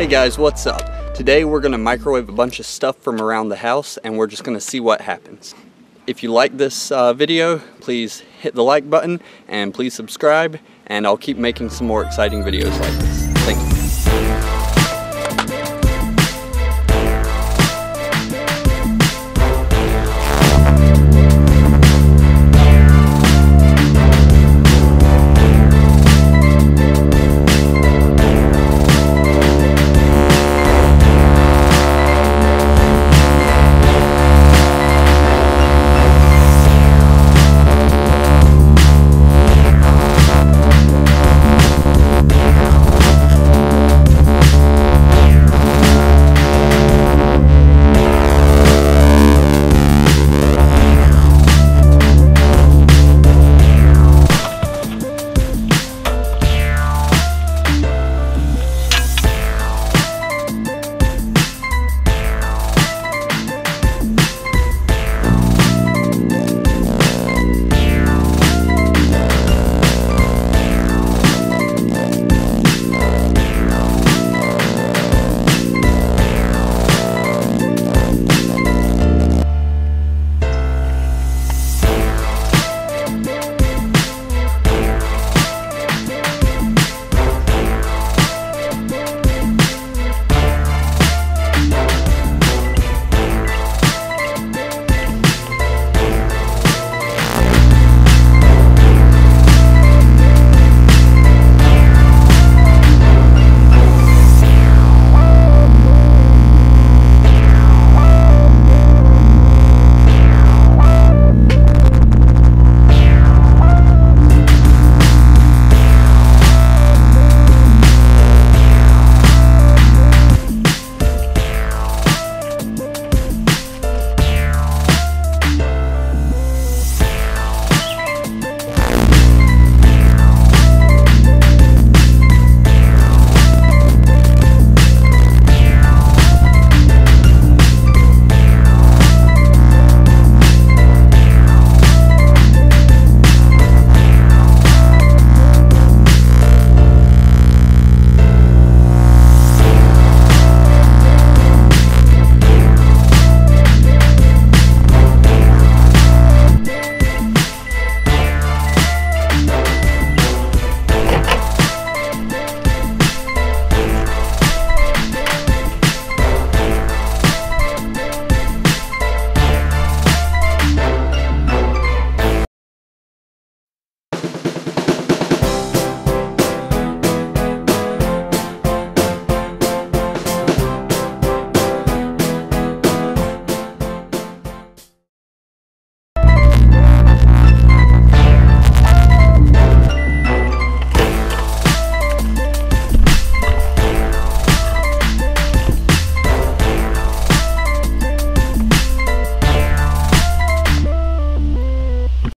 Hey guys, what's up? Today we're going to microwave a bunch of stuff from around the house and we're just going to see what happens. If you like this video, please hit the like button and please subscribe, and I'll keep making some more exciting videos like this.